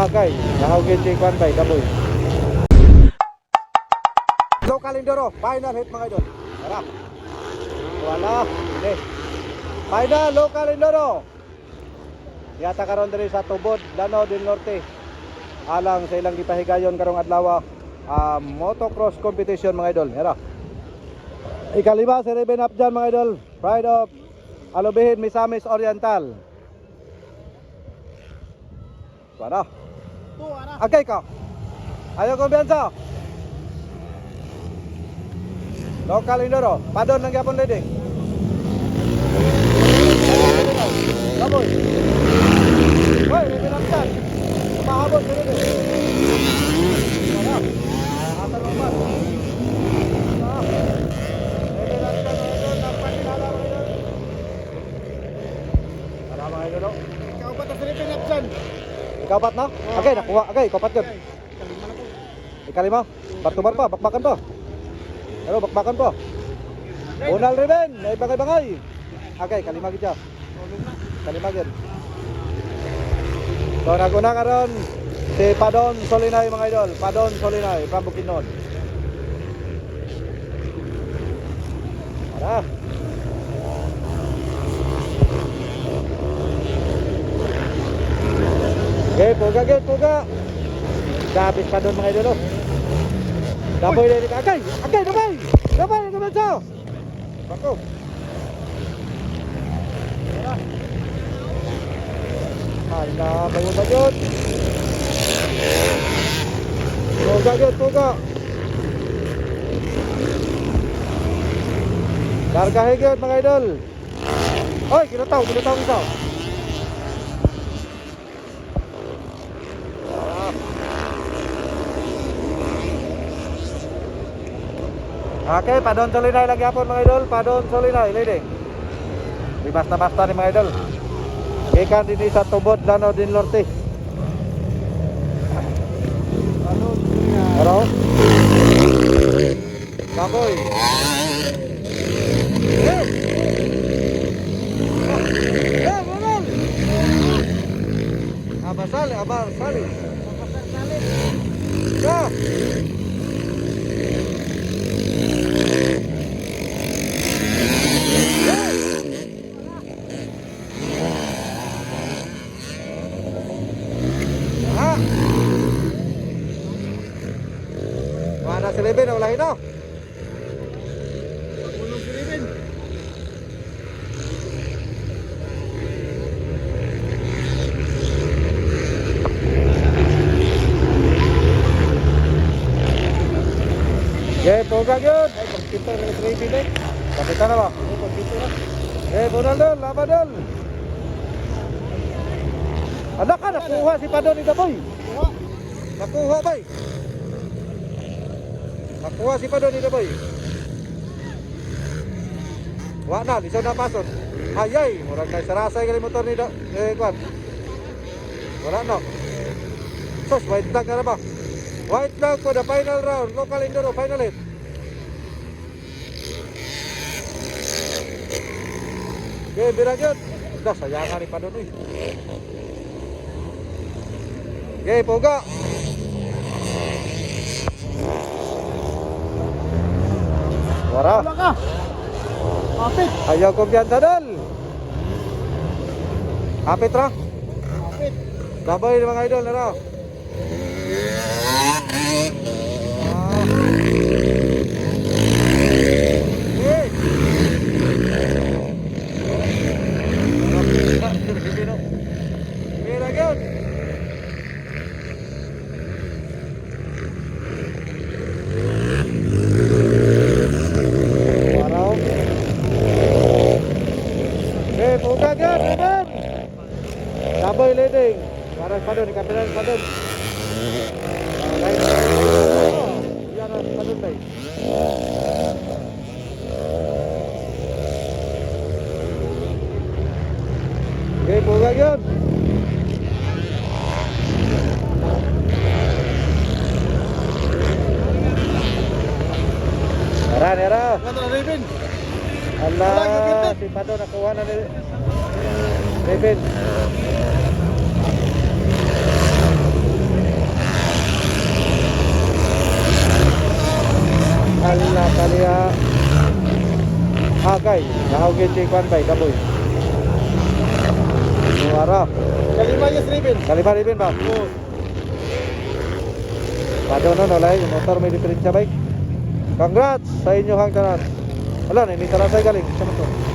kay nahugin si Kwan bay daboy. Local Indoro, final hit mga idol. Tara. Wala. Hindi. Final local Indoro. Yata karon diri sa Tubod, Lanao del Norte. Alang sa ilang gipahigayon karong adlaw motocross competition mga idol. Tara. Ikalima si Reben Abjan mga idol. Pride of Alubihin, Misamis Oriental. Tara. Agay ka. Ayaw kumpiyansa. Local Indoro, padon ng Gapon leading. Laboy. Hoy, may pinagsan. Mahabot sa leading. Wala. Asan mo ba? May pinagsan mo ito. Nagpatinala mo ito. Tara mga ito. Ikaw ba ito sa pinagsan? Ikaw bat na? Agay, nakuha. Agay, ikaw pat yun. Ikalima. Bartubar pa, bakbakan pa. Pero bakbakan po. Unal Reben, may bangay-bangay. Okay, kalimagin siya. Kalimagin. So naguna karon si Padon Solinay mga idol. Padon Solinay from Bukidnon. Tara. Okay, puga. Dabis Padon mga idol. Daboy dari agay, daboy sa. Bako. Anda bayo bajot. Puga. Darga higit mga idol. Oy, kinataw isa. Okay, Padon Solinay lagi hapon mga idol. Padon Solinay, leading. Di basta-basta ni mga idol. Ikan din sa Tubod, Lanao del Norte. Ano? Baboy. Manol. Abar sali. Ya. Mana si Reben wala hino. Pagulong si Reben. Poga yun. Ay, pagkita ng Reben eh. Kapitan na ba? Pagkita na. Bunal dol, laban dol. Anak ka, nakuha si Padon ito boy. Nakuha boy. Nakuha si Padon ito boy. Wala, lisaw na pason. Ayay, murag na sarasay kali motor ni Kwan. Wala no. Sos, white flag na ba? White flag for the final round. Local Indoro, final hit. Okay, birag yun. Dah, sayangan ni Padon eh. Okay, poga. Wara. Wala ka. Apit. Ayaw kumpiyansa dol. Apit ra. Apit. Dabay ni mga idol na. Double leading. Para Padon, kapitan Padon. Yan ang Padon bay. Okay, buga yun. Nera. Wala na Reben. Allah, si Padon nakuha na ni Reben. niya Agay, nahugin si Kwan Bay, Kaboy. Suara. Kalima yes, Raven. Kalima rin ba? Oo. Pado na nalay, yung motor may diferensya bike. Congrats sa inyo hang tanan. Wala, ini tarasay galing. Sama to.